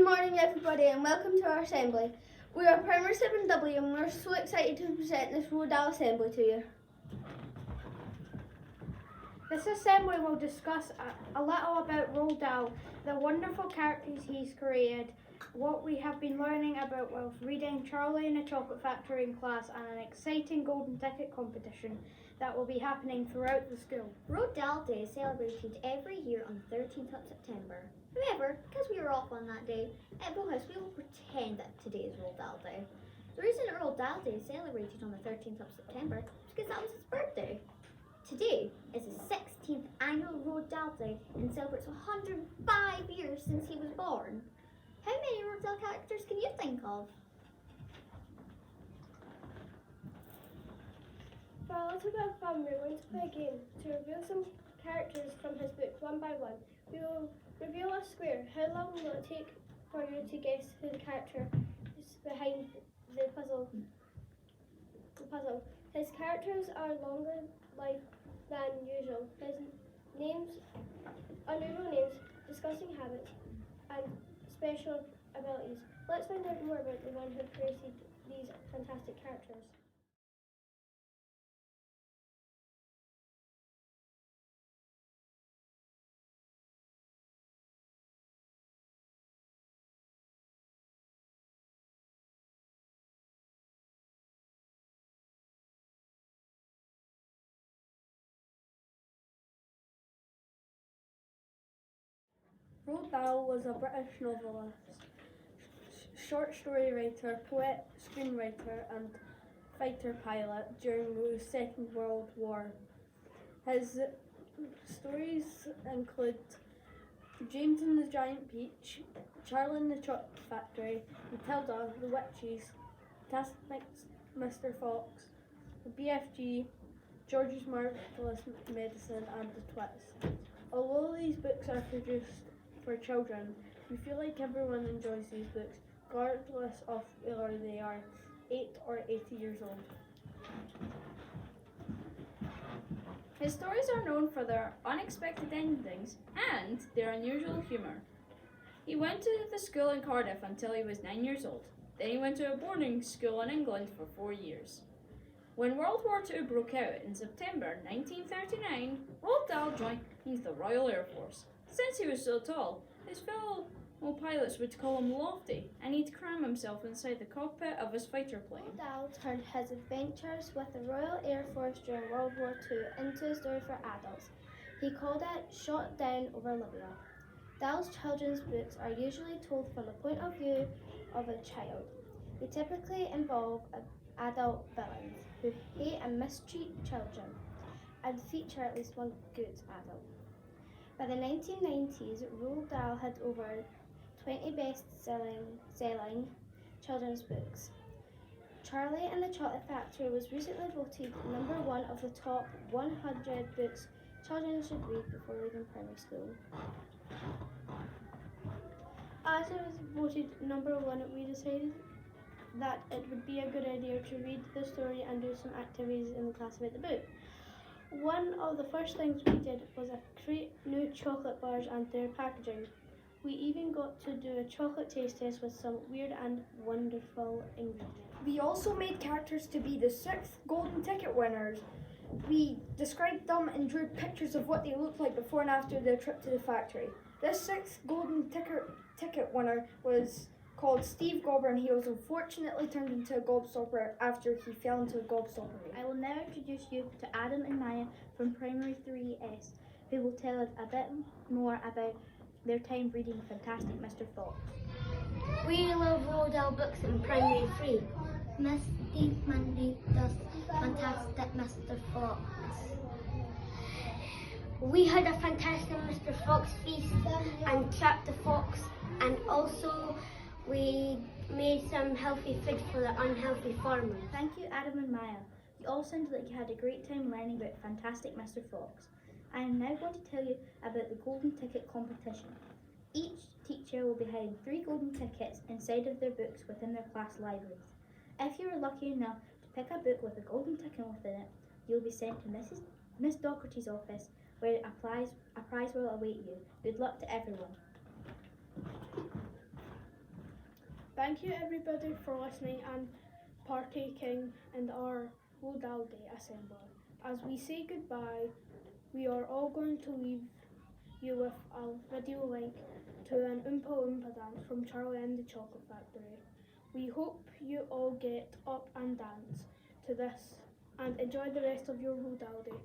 morning everybody and welcome to our assembly. We are Primary 7W and we're so excited to present this Roald Dahl assembly to you. This assembly will discuss a little about Roald Dahl, the wonderful characters he's created, what we have been learning about whilst reading Charlie and the Chocolate Factory in class, and an exciting golden ticket competition that will be happening throughout the school. Roald Dahl Day is celebrated every year on the 13th of September. However, because we are off on that day, at Bow House we will pretend that today is Roald Dahl Day. The reason that Roald Dahl Day is celebrated on the 13th of September is because that was his birthday. Today is the 16th annual Roald Dahl Day and celebrates 105 years since he was born. How many Roald Dahl characters can you think of? For a little bit of fun, we're going to play a game to reveal some characters from his book one by one. We will reveal a square. How long will it take for you to guess who the character is behind the puzzle? His characters are longer life than usual. His names, unusual names, disgusting habits, and special abilities. Let's find out more about the one who created these fantastic characters. Roald Dahl was a British novelist, short story writer, poet, screenwriter and fighter pilot during the Second World War. His stories include James and the Giant Peach, Charlie and the Chocolate Factory, Matilda, the Witches, Fantastic Mr. Fox, the BFG, George's Marvelous Medicine and the Twits. Although these books are produced for children, we feel like everyone enjoys these books, regardless of whether they are 8 or 80 years old. His stories are known for their unexpected endings and their unusual humour. He went to the school in Cardiff until he was 9 years old. Then he went to a boarding school in England for 4 years. When World War II broke out in September 1939, Roald Dahl joined the Royal Air Force. Since he was so tall, his fellow pilots would call him Lofty, and he'd cram himself inside the cockpit of his fighter plane. Roald Dahl turned his adventures with the Royal Air Force during World War II into a story for adults. He called it Shot Down Over Libya. Dahl's children's books are usually told from the point of view of a child. They typically involve adult villains who hate and mistreat children and feature at least one good adult. By the 1990s, Roald Dahl had over 20 best-selling children's books. Charlie and the Chocolate Factory was recently voted number one of the top 100 books children should read before leaving primary school. As it was voted number one, we decided that it would be a good idea to read the story and do some activities in the class about the book. One of the first things we did was create new chocolate bars and their packaging. We even got to do a chocolate taste test with some weird and wonderful ingredients. We also made characters to be the 6th golden ticket winners. We described them and drew pictures of what they looked like before and after their trip to the factory. This 6th golden ticket winner was called Steve Gobber, and he was unfortunately turned into a gobstopper after he fell into a gobstopper. I will now introduce you to Adam and Maya from Primary 3S, who will tell us a bit more about their time reading Fantastic Mr. Fox. We love Roald Dahl books in Primary 3. Misty Monday does Fantastic Mr. Fox. We had a Fantastic Mr. Fox feast and trapped the fox, and also we made some healthy food for the unhealthy farmers. Thank you, Adam and Maya. You all sounded like you had a great time learning about Fantastic Mr. Fox. I am now going to tell you about the golden ticket competition. Each teacher will be hiding 3 golden tickets inside of their books within their class libraries. If you are lucky enough to pick a book with a golden ticket within it, you'll be sent to Miss Docherty's office, where a prize will await you. Good luck to everyone. Thank you everybody for listening and partaking in our Roald Dahl Day assembly. As we say goodbye, we are all going to leave you with a video link to an Oompa Loompa dance from Charlie and the Chocolate Factory. We hope you all get up and dance to this and enjoy the rest of your Roald Dahl Day.